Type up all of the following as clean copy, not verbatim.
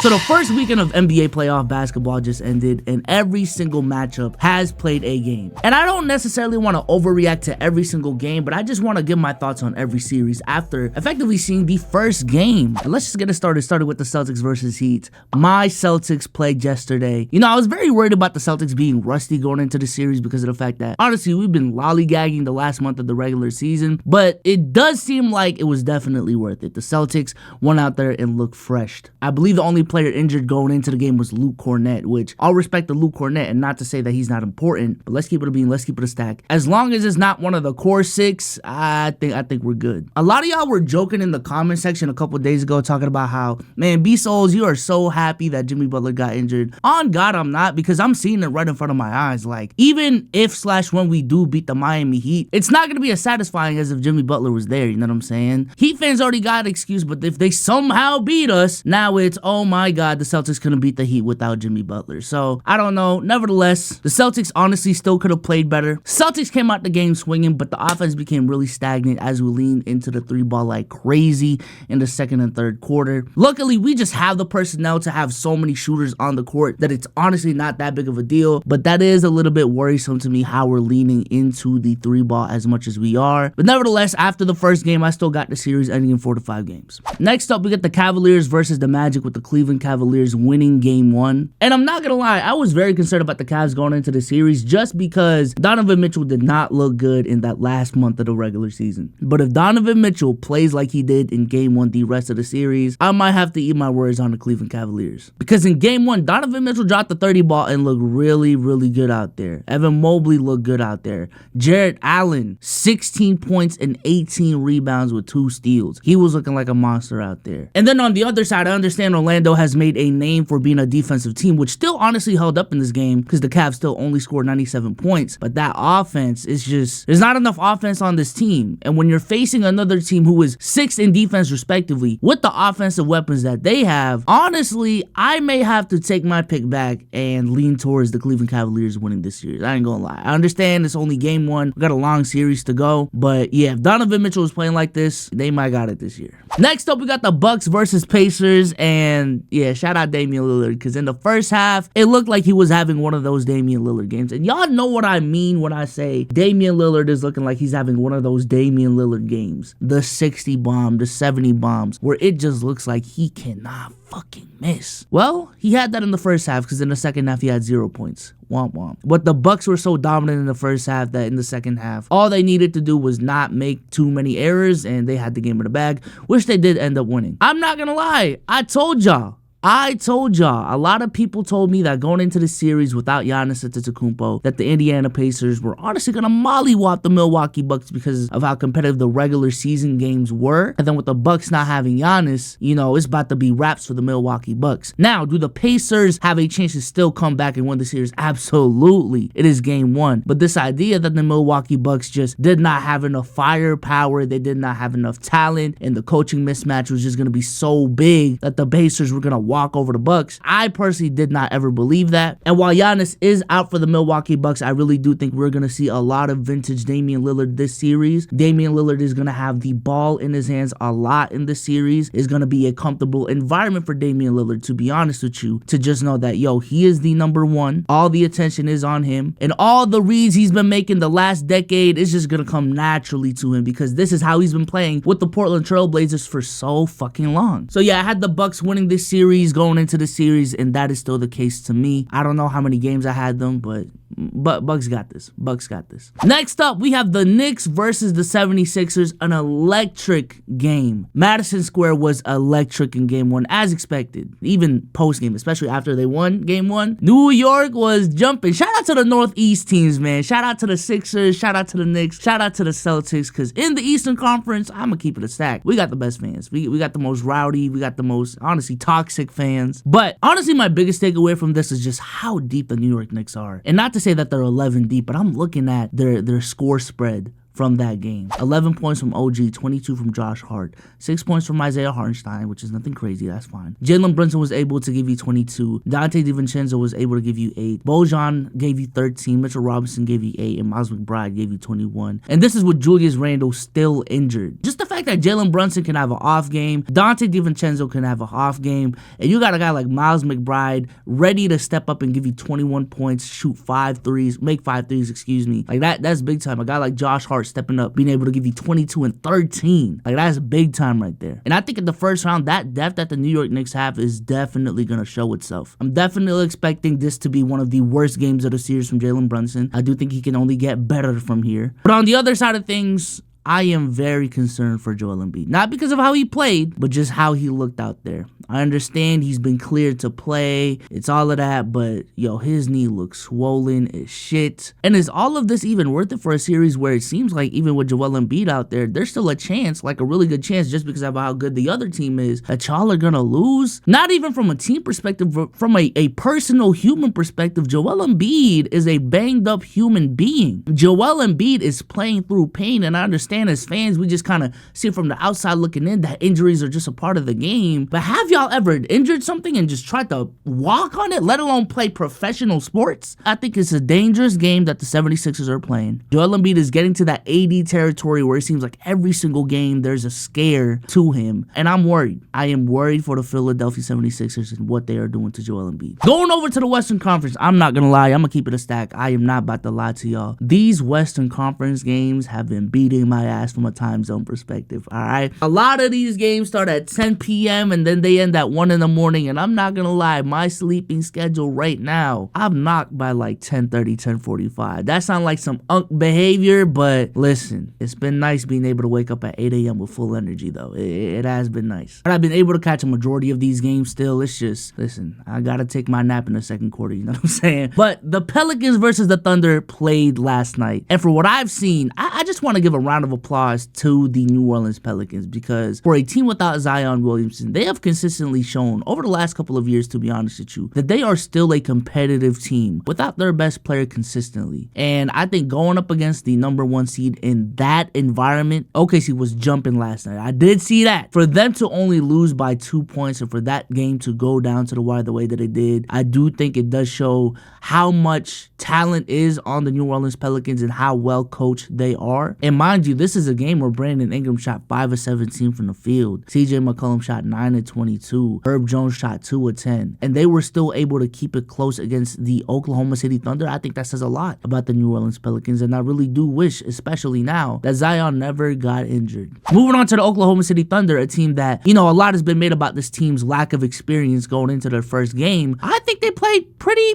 So the first weekend of NBA playoff basketball just ended, and every single matchup has played a game. And I don't necessarily want to overreact to every single game, but I just want to give my thoughts on every series after effectively seeing the first game. And let's just get it started with the Celtics versus Heat. My Celtics played yesterday. You know, I was very worried about the Celtics being rusty going into the series because of the fact that, honestly, we've been lollygagging the last month of the regular season, but it does seem like it was definitely worth it. The Celtics went out there and looked fresh. I believe the only player injured going into the game was Luke Cornett, which I'll respect to Luke Cornett, and not to say that he's not important, but let's keep it a bean, let's keep it a stack. As long as it's not one of the core six, I think we're good. A lot of y'all were joking in the comment section a couple days ago talking about how, man, BSOLZ, you are so happy that Jimmy Butler got injured. On God, I'm not, because I'm seeing it right in front of my eyes. Like, even if/when we do beat the Miami Heat, it's not going to be as satisfying as if Jimmy Butler was there, you know what I'm saying? Heat fans already got an excuse, but if they somehow beat us, now it's, oh my God, the Celtics couldn't beat the Heat without Jimmy Butler. So, I don't know. Nevertheless, the Celtics honestly still could have played better. Celtics came out the game swinging, but the offense became really stagnant as we leaned into the three ball like crazy in the second and third quarter. Luckily, we just have the personnel to have so many shooters on the court that it's honestly not that big of a deal, but that is a little bit worrisome to me how we're leaning into the three ball as much as we are. But nevertheless, after the first game, I still got the series ending in 4 to 5 games. Next up, we got the Cavaliers versus the Magic, with the Cleveland Cavaliers winning game 1. And I'm not gonna lie, I was very concerned about the Cavs going into the series just because Donovan Mitchell did not look good in that last month of the regular season. But if Donovan Mitchell plays like he did in game 1 the rest of the series, I might have to eat my words on the Cleveland Cavaliers. Because in game 1, Donovan Mitchell dropped the 30 ball and looked really, really good out there. Evan Mobley looked good out there. Jarrett Allen, 16 points and 18 rebounds with 2 steals. He was looking like a monster out there. And then on the other side, I understand Orlando has made a name for being a defensive team, which still honestly held up in this game because the Cavs still only scored 97 points. But that offense is just, there's not enough offense on this team. And when you're facing another team who is 6th in defense respectively, with the offensive weapons that they have, honestly, I may have to take my pick back and lean towards the Cleveland Cavaliers winning this series. I ain't gonna lie. I understand it's only game 1. We got a long series to go. But yeah, if Donovan Mitchell was playing like this, they might got it this year. Next up, we got the Bucks versus Pacers. And yeah, shout out Damian Lillard, because in the first half, it looked like he was having one of those Damian Lillard games. And y'all know what I mean when I say Damian Lillard is looking like he's having one of those Damian Lillard games. The 60 bomb, the 70 bombs, where it just looks like he cannot fucking miss. Well, he had that in the first half, because in the second half, he had 0 points. Womp womp. But the Bucks were so dominant in the first half that in the second half, all they needed to do was not make too many errors, and they had the game in the bag, which they did end up winning. I'm not gonna lie, I told y'all, a lot of people told me that going into the series without Giannis Antetokounmpo, that the Indiana Pacers were honestly going to mollywop the Milwaukee Bucks because of how competitive the regular season games were. And then with the Bucks not having Giannis, you know, it's about to be wraps for the Milwaukee Bucks. Now, do the Pacers have a chance to still come back and win the series? Absolutely. It is game 1. But this idea that the Milwaukee Bucks just did not have enough firepower, they did not have enough talent, and the coaching mismatch was just going to be so big that the Pacers were going to walk over the Bucks, I personally did not ever believe that. And while Giannis is out for the Milwaukee Bucks, I really do think we're going to see a lot of vintage Damian Lillard this series. Damian Lillard is going to have the ball in his hands a lot in this series. It's going to be a comfortable environment for Damian Lillard, to be honest with you, to just know that, yo, he is the number 1. All the attention is on him. And all the reads he's been making the last decade is just going to come naturally to him, because this is how he's been playing with the Portland Trail Blazers for so fucking long. So yeah, I had the Bucks winning this series going into the series, and that is still the case to me. I don't know how many games I had them, but Bucks got this. Bucks got this. Next up, we have the Knicks versus the 76ers, an electric game. Madison Square was electric in game 1, as expected, even post-game, especially after they won game 1. New York was jumping. Shout out to the Northeast teams, man. Shout out to the Sixers, shout out to the Knicks, shout out to the Celtics, because in the Eastern Conference, I'm gonna keep it a stack. We got the best fans. We got the most rowdy, we got the most, honestly, toxic fans. But honestly, my biggest takeaway from this is just how deep the New York Knicks are. And not to say that they're 11 deep, but I'm looking at their score spread from that game. 11 points from OG, 22 from Josh Hart, 6 points from Isaiah Hartenstein, which is nothing crazy, that's fine. Jalen Brunson was able to give you 22. Dante DiVincenzo was able to give you 8. Bojan gave you 13. Mitchell Robinson gave you 8. And Miles McBride gave you 21. And this is with Julius Randle still injured. Just the fact that Jalen Brunson can have an off game, Dante DiVincenzo can have an off game, and you got a guy like Miles McBride ready to step up and give you 21 points, shoot 5 threes, make 5 threes, excuse me. Like that's big time. A guy like Josh Hart stepping up, being able to give you 22 and 13. Like that's big time right there. And I think in the first round, that depth that the New York Knicks have is definitely going to show itself. I'm definitely expecting this to be one of the worst games of the series from Jalen Brunson. I do think he can only get better from here. But on the other side of things, I am very concerned for Joel Embiid. Not because of how he played, but just how he looked out there. I understand he's been cleared to play. It's all of that, but yo, his knee looks swollen as shit. And is all of this even worth it for a series where it seems like even with Joel Embiid out there, there's still a chance, like a really good chance, just because of how good the other team is, that y'all are gonna lose? Not even from a team perspective, but from a personal human perspective, Joel Embiid is a banged up human being. Joel Embiid is playing through pain, and I understand as fans, we just kind of see from the outside looking in that injuries are just a part of the game. But have y'all ever injured something and just tried to walk on it, let alone play professional sports? I think it's a dangerous game that the 76ers are playing. Joel Embiid is getting to that AD territory where it seems like every single game there's a scare to him. And I'm worried. I am worried for the Philadelphia 76ers and what they are doing to Joel Embiid. Going over to the Western Conference, I'm not going to lie. I'm going to keep it a stack. I am not about to lie to y'all. These Western Conference games have been beating my ass from a time zone perspective, all right? A lot of these games start at 10 p.m. and then they end at 1 in the morning, and I'm not gonna lie, my sleeping schedule right now, I'm knocked by like 10:30, 10:45. That sounds like some unk behavior, but listen, it's been nice being able to wake up at 8 a.m. with full energy, though. It has been nice. But I've been able to catch a majority of these games still. It's just, listen, I gotta take my nap in the second quarter, you know what I'm saying? But the Pelicans versus the Thunder played last night, and for what I've seen, I just want to give a round of applause to the New Orleans Pelicans, because for a team without Zion Williamson, they have consistently shown over the last couple of years, to be honest with you, that they are still a competitive team without their best player consistently. And I think going up against the #1 seed in that environment, OKC was jumping last night. I did see that. For them to only lose by 2 points and for that game to go down to the wire the way that it did, I do think it does show how much talent is on the New Orleans Pelicans and how well coached they are. And mind you, this is a game where Brandon Ingram shot 5 of 17 from the field. CJ McCollum shot 9 of 22. Herb Jones shot 2 of 10. And they were still able to keep it close against the Oklahoma City Thunder. I think that says a lot about the New Orleans Pelicans. And I really do wish, especially now, that Zion never got injured. Moving on to the Oklahoma City Thunder, a team that, you know, a lot has been made about this team's lack of experience going into their first game. I think they played pretty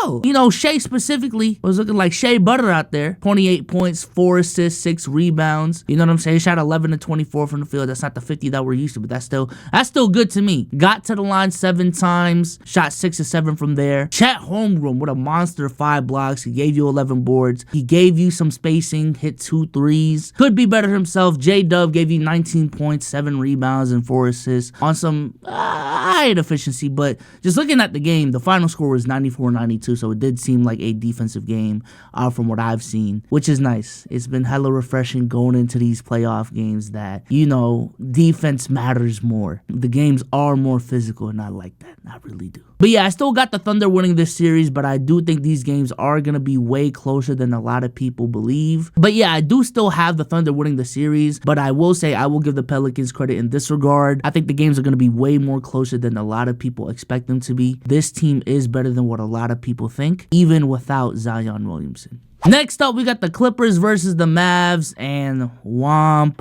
well. You know, Shea specifically was looking like Shea Butter out there. 28 points, 4 assists, 6 rebounds. You know what I'm saying? He shot 11 of 24 from the field. That's not the 50 that we're used to, but that's still good to me. Got to the line 7 times, shot 6 of 7 from there. Chet Holmgren with a monster 5 blocks. He gave you 11 boards. He gave you some spacing, hit 2 threes. Could be better himself. J-Dub gave you 19 points, 7 rebounds, and 4 assists on some high efficiency. But just looking at the game, the final score was 94-92, so it did seem like a defensive game from what I've seen, which is nice. It's been hella refreshing going into these playoff games that, you know, defense matters more. The games are more physical, and I like that. I really do. But yeah, I still got the Thunder winning this series, but I do think these games are going to be way closer than a lot of people believe. But yeah, I do still have the Thunder winning the series, but I will say I will give the Pelicans credit in this regard. I think the games are going to be way more closer than a lot of people expect them to be. This team is better than what a lot of people think, even without Zion Williamson. Next up, we got the Clippers versus the Mavs, and womp.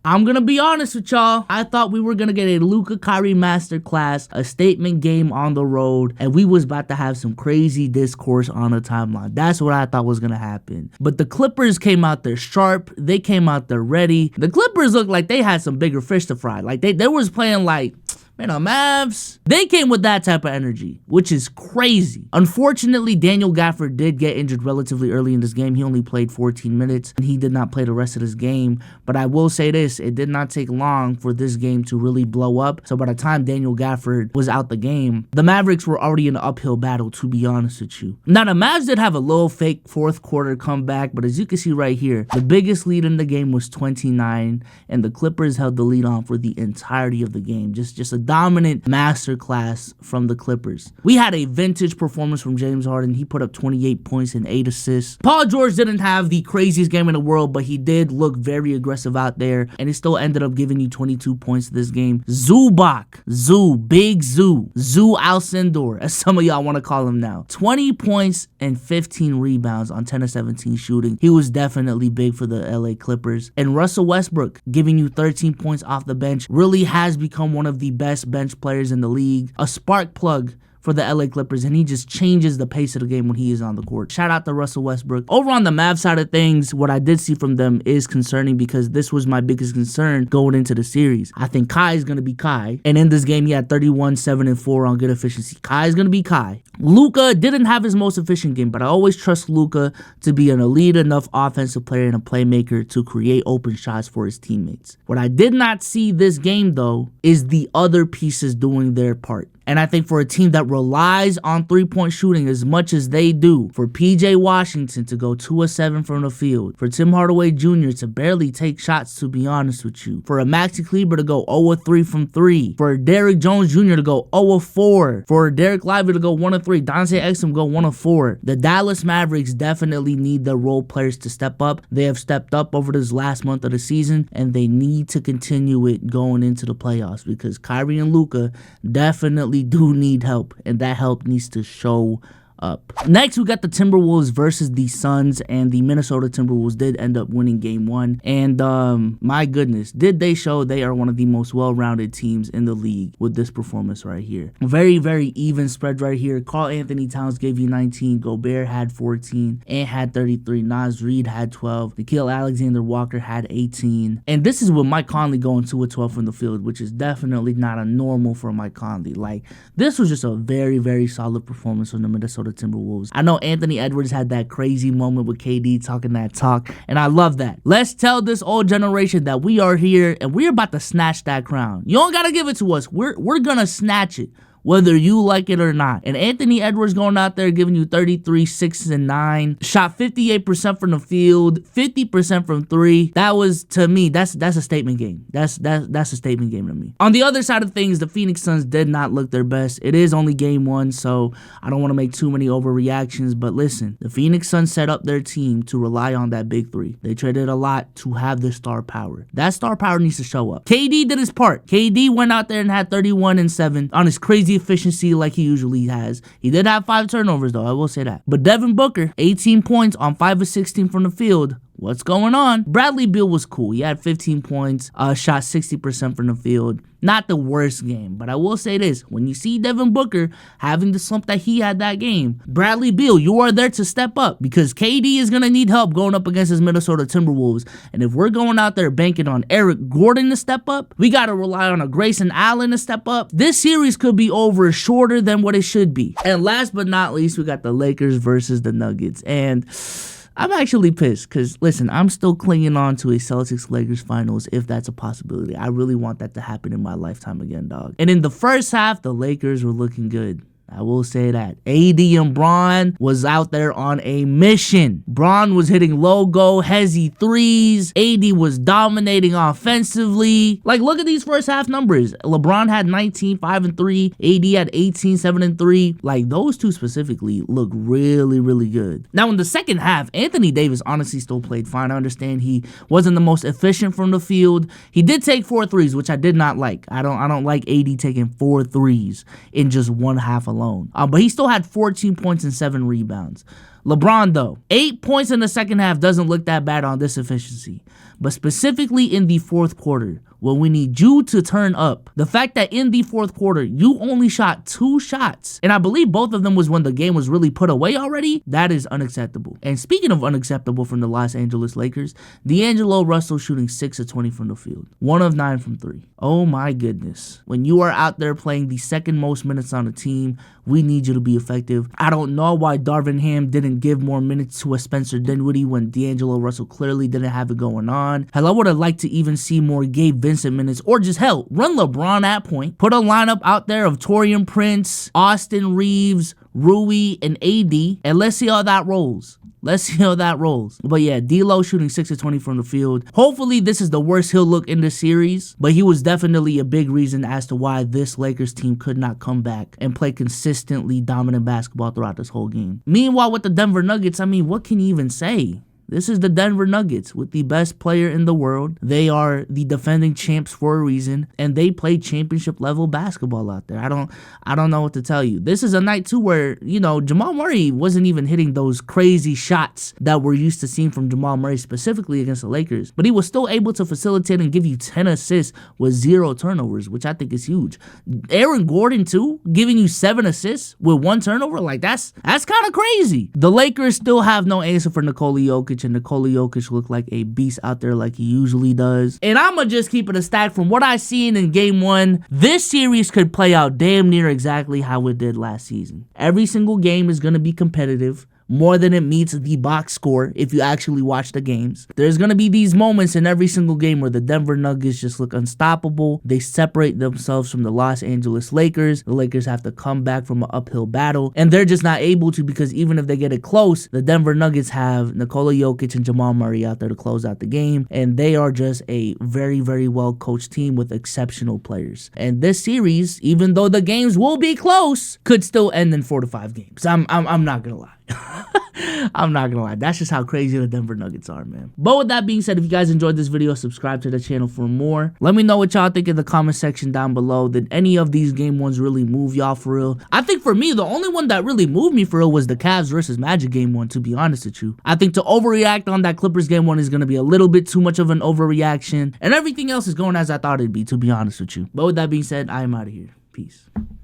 I'm gonna be honest with y'all. I thought we were gonna get a Luka Kyrie masterclass, a statement game on the road, and we was about to have some crazy discourse on the timeline. That's what I thought was gonna happen. But the Clippers came out there sharp. They came out there ready. The Clippers looked like they had some bigger fish to fry. Like they was playing like Man, the Mavs, they came with that type of energy, which is crazy. Unfortunately, Daniel Gafford did get injured relatively early in this game. He only played 14 minutes, and he did not play the rest of this game. But I will say this, it did not take long for this game to really blow up. So by the time Daniel Gafford was out the game, the Mavericks were already in an uphill battle, to be honest with you. Now, the Mavs did have a little fake fourth quarter comeback, but as you can see right here, the biggest lead in the game was 29, and the Clippers held the lead on for the entirety of the game. Just a dominant masterclass from the Clippers. We had a vintage performance from James Harden. He put up 28 points and 8 assists. Paul George didn't have the craziest game in the world, but he did look very aggressive out there, and he still ended up giving you 22 points this game. Big Zoo Alcindor, as some of y'all want to call him now. 20 points and 15 rebounds on 10 of 17 shooting. He was definitely big for the LA Clippers. And Russell Westbrook giving you 13 points off the bench really has become one of the best bench players in the league. A spark plug for the LA Clippers, and he just changes the pace of the game when he is on the court. Shout out to Russell Westbrook. Over on the Mavs side of things, what I did see from them is concerning, because this was my biggest concern going into the series. I think Kai is going to be Kai, and in this game he had 31, 7, and 4 on good efficiency. Kai is going to be Kai. Luka didn't have his most efficient game, but I always trust Luka to be an elite enough offensive player and a playmaker to create open shots for his teammates. What I did not see this game, though, is the other pieces doing their part. And I think for a team that relies on three-point shooting as much as they do, for PJ Washington to go 2 of 7 from the field, for Tim Hardaway Jr. to barely take shots, to be honest with you, for a Maxi Kleber to go 0 of 3 from 3, for Derrick Jones Jr. to go 0 of 4, for Derek Lively to go 1 of 3, Dante Exum go 1 of 4. The Dallas Mavericks definitely need their role players to step up. They have stepped up over this last month of the season, and they need to continue it going into the playoffs, because Kyrie and Luka definitely do need help, and that help needs to show up. Next, we got the Timberwolves versus the Suns, and the Minnesota Timberwolves did end up winning game 1. And my goodness, did they show they are one of the most well-rounded teams in the league with this performance right here. Very, very even spread right here. Karl Anthony Towns gave you 19, Gobert had 14, Ant had 33, Naz Reid had 12, Nickeil Alexander-Walker had 18. And this is with Mike Conley going 2 of 12 from the field, which is definitely not a normal for Mike Conley. Like, this was just a very, very solid performance from the Minnesota Timberwolves. I know Anthony Edwards had that crazy moment with KD talking that talk, and I love that. Let's tell this old generation that we are here and we're about to snatch that crown. You don't gotta give it to us. We're gonna snatch it, whether you like it or not. And Anthony Edwards going out there giving you 33, 6, and 9. Shot 58% from the field, 50% from 3. That was, to me, that's a statement game. That's a statement game to me. On the other side of things, the Phoenix Suns did not look their best. It is only game 1, so I don't want to make too many overreactions. But listen, the Phoenix Suns set up their team to rely on that big 3. They traded a lot to have the star power. That star power needs to show up. KD did his part. KD went out there and had 31 and 7 on his crazy efficiency like he usually has. He did have 5 turnovers though, I will say that. But Devin Booker, 18 points on 5 of 16 from the field. What's going on? Bradley Beal was cool. He had 15 points, shot 60% from the field. Not the worst game, but I will say this. When you see Devin Booker having the slump that he had that game, Bradley Beal, you are there to step up, because KD is going to need help going up against his Minnesota Timberwolves. And if we're going out there banking on Eric Gordon to step up, we got to rely on a Grayson Allen to step up. This series could be over shorter than what it should be. And last but not least, we got the Lakers versus the Nuggets. And I'm actually pissed because, listen, I'm still clinging on to a Celtics-Lakers finals if that's a possibility. I really want that to happen in my lifetime again, dog. And in the first half, the Lakers were looking good. I will say that. AD and Bron was out there on a mission. Bron was hitting logo, hezzy threes. AD was dominating offensively. Like, look at these first half numbers. LeBron had 19, 5 and 3. AD had 18, 7 and 3. Like, those two specifically look really, really good. Now, in the second half, Anthony Davis honestly still played fine. I understand he wasn't the most efficient from the field. He did take 4 threes, which I did not like. I don't like AD taking 4 threes in just one half alone. But he still had 14 points and 7 rebounds. LeBron, though, 8 points in the second half doesn't look that bad on this efficiency. But specifically in the fourth quarter, when we need you to turn up, the fact that in the fourth quarter, you only shot 2 shots, and I believe both of them was when the game was really put away already, that is unacceptable. And speaking of unacceptable from the Los Angeles Lakers, D'Angelo Russell shooting 6 of 20 from the field, 1 of 9 from 3. Oh my goodness. When you are out there playing the second most minutes on the team, we need you to be effective. I don't know why Darvin Ham didn't give more minutes to a Spencer Dinwiddie when D'Angelo Russell clearly didn't have it going on. Hell, I would have liked to even see more Gabe Vincent minutes, or just hell, run LeBron at point. Put a lineup out there of Taurean Prince, Austin Reeves, Rui, and AD, and let's see how that rolls. Let's see how that rolls. But yeah, D'Lo shooting 6 of 20 from the field. Hopefully this is the worst he'll look in the series, but he was definitely a big reason as to why this Lakers team could not come back and play consistently dominant basketball throughout this whole game. Meanwhile, with the Denver Nuggets, I mean, what can you even say? This is the Denver Nuggets with the best player in the world. They are the defending champs for a reason, and they play championship level basketball out there. I don't know what to tell you. This is a night too where, you know, Jamal Murray wasn't even hitting those crazy shots that we're used to seeing from Jamal Murray specifically against the Lakers, but he was still able to facilitate and give you 10 assists with 0 turnovers, which I think is huge. Aaron Gordon too, giving you 7 assists with 1 turnover, like that's kind of crazy. The Lakers still have no answer for Nikola Jokic, and Nikola Jokic looked like a beast out there like he usually does. And I'ma just keep it a stack. From what I seen in game 1, this series could play out damn near exactly how it did last season. Every single game is going to be competitive, more than it meets the box score if you actually watch the games. There's going to be these moments in every single game where the Denver Nuggets just look unstoppable. They separate themselves from the Los Angeles Lakers. The Lakers have to come back from an uphill battle, and they're just not able to, because even if they get it close, the Denver Nuggets have Nikola Jokic and Jamal Murray out there to close out the game, and they are just a very, very well coached team with exceptional players. And this series, even though the games will be close, could still end in 4 to 5 games. I'm not gonna lie. I'm not gonna lie, that's just how crazy the Denver Nuggets are, man. But with that being said, if you guys enjoyed this video, subscribe to the channel for more. Let me know what y'all think in the comment section down below. Did any of these game ones really move y'all for real? I think for me, the only one that really moved me for real was the Cavs versus Magic game 1, to be honest with you. I think to overreact on that Clippers game 1 is gonna be a little bit too much of an overreaction, and everything else is going as I thought it'd be, to be honest with you. But with that being said, I am out of here. Peace.